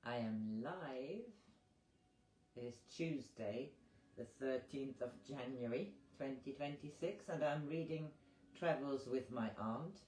I am live. It is Tuesday, the 13th of January 2026, and I'm reading Travels with My Aunt,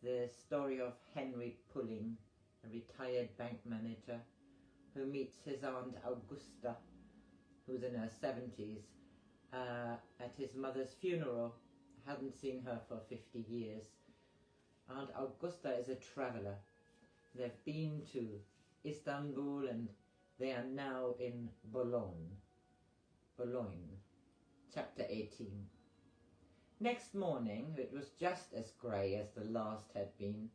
the story of Henry Pulling, a retired bank manager who meets his Aunt Augusta, who's in her 70s, at his mother's funeral. Hadn't seen her for 50 years. Aunt Augusta is a traveller. They've been to Istanbul and they are now in Boulogne. Chapter 18. Next morning, it was just as grey as the last had been.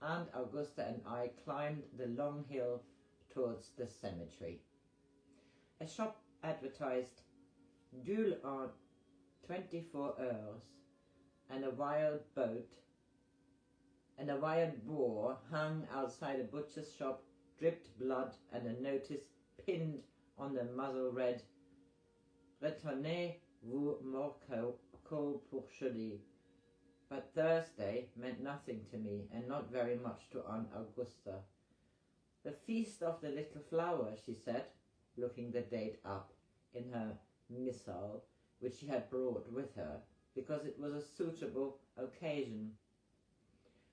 Aunt Augusta and I climbed the long hill towards the cemetery. A shop advertised "Dule en 24 heures," and a wild boar hung outside a butcher's shop, dripped blood, and a notice pinned on the muzzle read, "Retournez-vous morceau pour jeudi." But Thursday meant nothing to me, and not very much to Aunt Augusta. "The Feast of the Little Flower," she said, looking the date up in her missal, which she had brought with her, because it was a suitable occasion.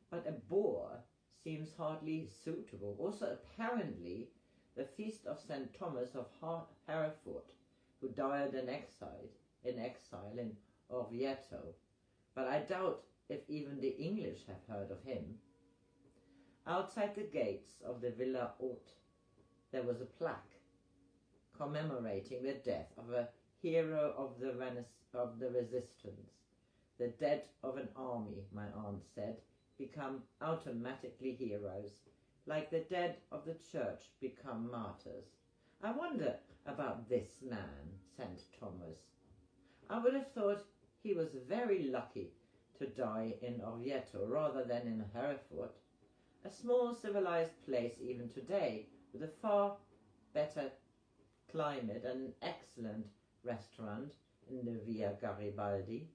But a boar seems hardly suitable. Also, apparently, the feast of St. Thomas of Hereford, who died in exile in Orvieto, but I doubt if even the English have heard of him. Outside the gates of the Villa Haute, there was a plaque commemorating the death of a hero of the resistance. The dead of an army, my aunt said, become automatically heroes, like the dead of the church become martyrs. I wonder about this man, St. Thomas. I would have thought he was very lucky to die in Orvieto rather than in Hereford, a small civilized place even today, with a far better climate and an excellent restaurant in the Via Garibaldi.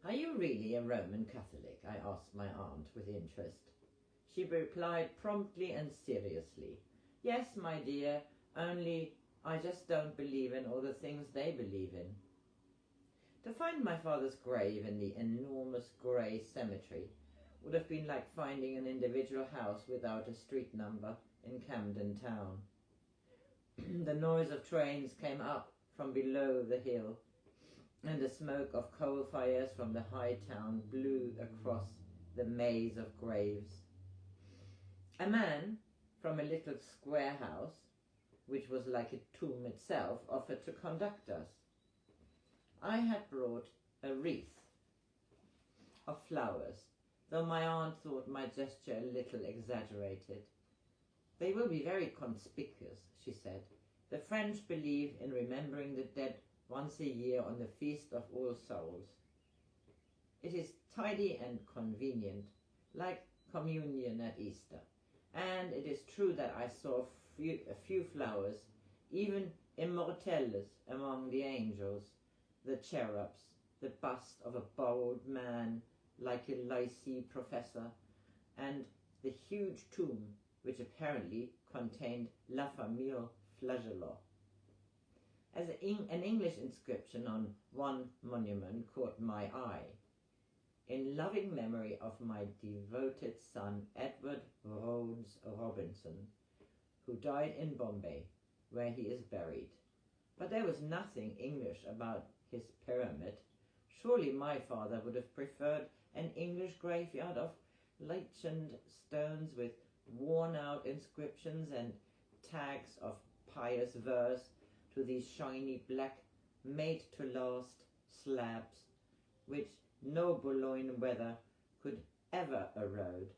"Are you really a Roman Catholic?" I asked my aunt with interest. She replied promptly and seriously, "Yes, my dear, only I just don't believe in all the things they believe in." To find my father's grave in the enormous grey cemetery would have been like finding an individual house without a street number in Camden Town. The noise of trains came up from below the hill, and the smoke of coal fires from the high town blew across the maze of graves. A man from a little square house, which was like a tomb itself, offered to conduct us. I had brought a wreath of flowers, though my aunt thought my gesture a little exaggerated. "They will be very conspicuous," she said. "The French believe in remembering the dead once a year on the Feast of All Souls. It is tidy and convenient, like communion at Easter. And it is true that I saw a few flowers, even immortelles among the angels, the cherubs, the bust of a bald man like a lycée professor, and the huge tomb which apparently contained La Famille Flagelot. An English inscription on one monument caught my eye. In loving memory of my devoted son Edward Rhodes Robinson, who died in Bombay, where he is buried. But there was nothing English about his pyramid. Surely my father would have preferred an English graveyard of lichened stones with worn-out inscriptions and tags of pious verse to these shiny black made-to-last slabs, which no Boulogne weather could ever erode,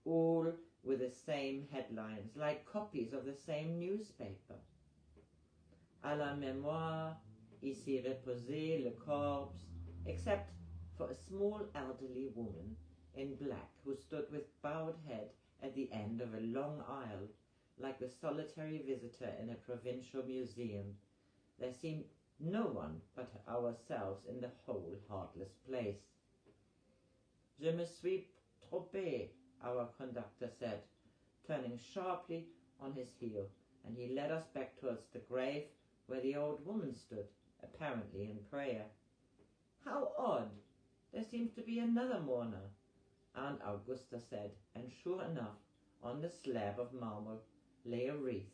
all with the same headlines, like copies of the same newspaper. "À la mémoire, ici reposait le corps," except for a small elderly woman in black who stood with bowed head at the end of a long aisle, like the solitary visitor in a provincial museum. There seemed no one but ourselves in the whole heartless place. "Je me suis trompé," our conductor said. turning sharply on his heel, and he led us back towards the grave where the old woman stood, apparently in prayer. How odd! There seems to be another mourner, Aunt Augusta said, and sure enough, on the slab of marble lay a wreath,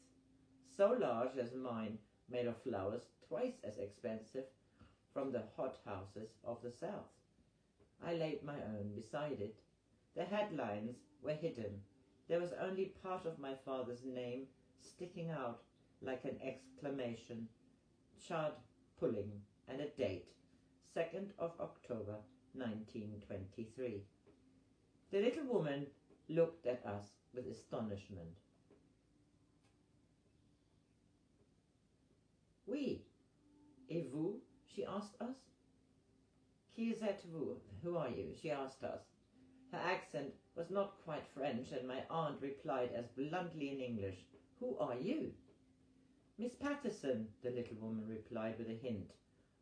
so large as mine, made of flowers twice as expensive from the hothouses of the south. I laid my own beside it. The headlines were hidden. There was only part of my father's name sticking out like an exclamation, Chad Pulling, and a date, 2nd of October 1923. The little woman looked at us with astonishment. Oui. Et vous? She asked us. Qui êtes-vous? Who are you? She asked us. Her accent was not quite French, and my aunt replied as bluntly in English, Who are you? Miss Patterson, the little woman replied with a hint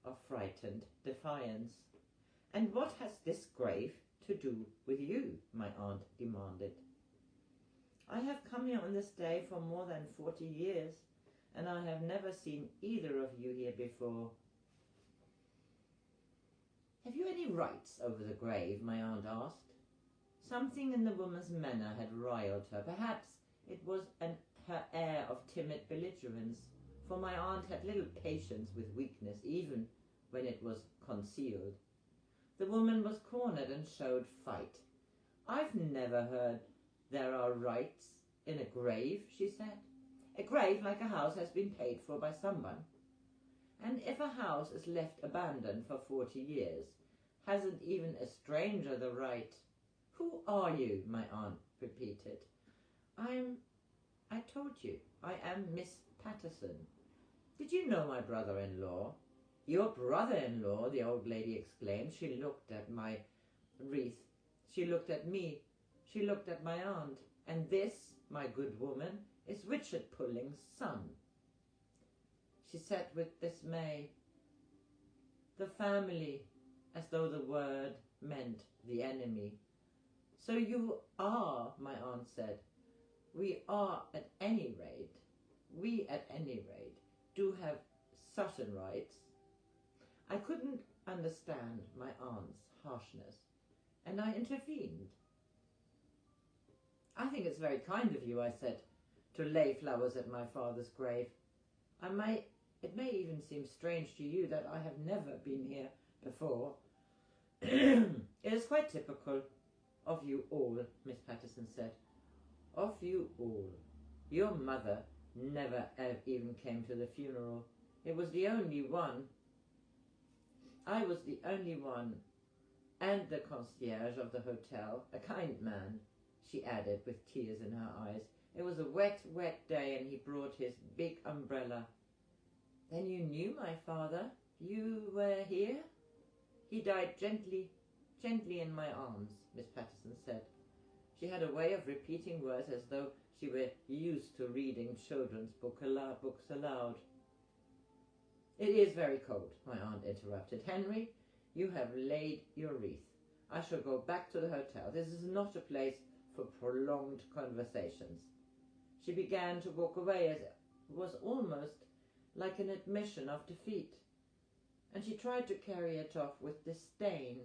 of frightened defiance. And what has this grave to do with you? My aunt demanded. I have come here on this day for more than 40 years, and I have never seen either of you here before. Have you any rights over the grave? My aunt asked. Something in the woman's manner had riled her. Perhaps it was her air of timid belligerence, for my aunt had little patience with weakness, even when it was concealed. The woman was cornered and showed fight. I've never heard there are rights in a grave, she said. A grave, like a house, has been paid for by someone. And if a house is left abandoned for 40 years, hasn't even a stranger the right? Who are you? My aunt repeated. I told you, I am Miss Patterson. Did you know my brother-in-law? Your brother-in-law, the old lady exclaimed. She looked at my wreath. She looked at me. She looked at my aunt. And this, my good woman, is Richard Pulling's son. She said with dismay. The family, as though the word meant the enemy. So you are, my aunt said. We at any rate, do have certain rights. I couldn't understand my aunt's harshness, and I intervened. I think it's very kind of you, I said, to lay flowers at my father's grave. It may even seem strange to you that I have never been here before. It is quite typical of you all, Miss Patterson said. Of you all. Your mother never even came to the funeral. It was the only one. I was the only one, and the concierge of the hotel, a kind man, she added with tears in her eyes. It was a wet, wet day, and he brought his big umbrella. Then you knew my father? You were here? He died gently in my arms, Miss Patterson said. She had a way of repeating words as though she were used to reading children's books aloud. It is very cold, my aunt interrupted. Henry, you have laid your wreath. I shall go back to the hotel. This is not a place for prolonged conversations. She began to walk away as it was almost like an admission of defeat, and she tried to carry it off with disdain,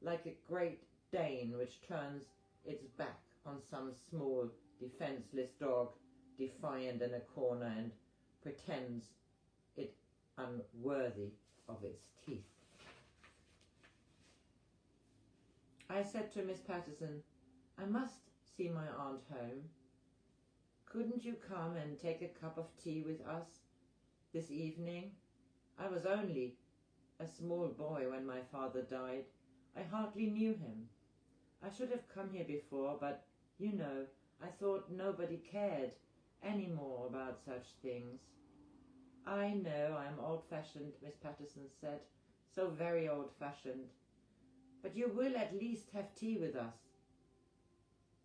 like a great Dane which turns its back on some small, defenseless dog, defiant in a corner, and pretends it unworthy of its teeth. I said to Miss Patterson, I must see my aunt home. Couldn't you come and take a cup of tea with us this evening? I was only a small boy when my father died. I hardly knew him. I should have come here before, but, you know, I thought nobody cared any more about such things. I know I am old-fashioned, Miss Patterson said, so very old-fashioned. But you will at least have tea with us.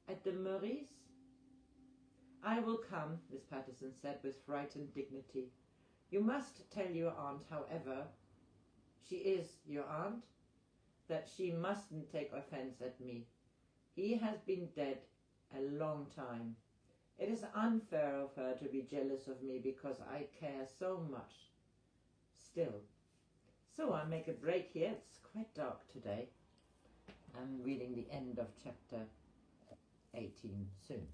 At the Murray's? I will come, Miss Patterson said with frightened dignity. You must tell your aunt, however, she is your aunt, that she mustn't take offence at me. He has been dead a long time, It is unfair of her to be jealous of me because I care so much still. So I make a break here. It's quite dark today. I'm reading the end of chapter 18 soon.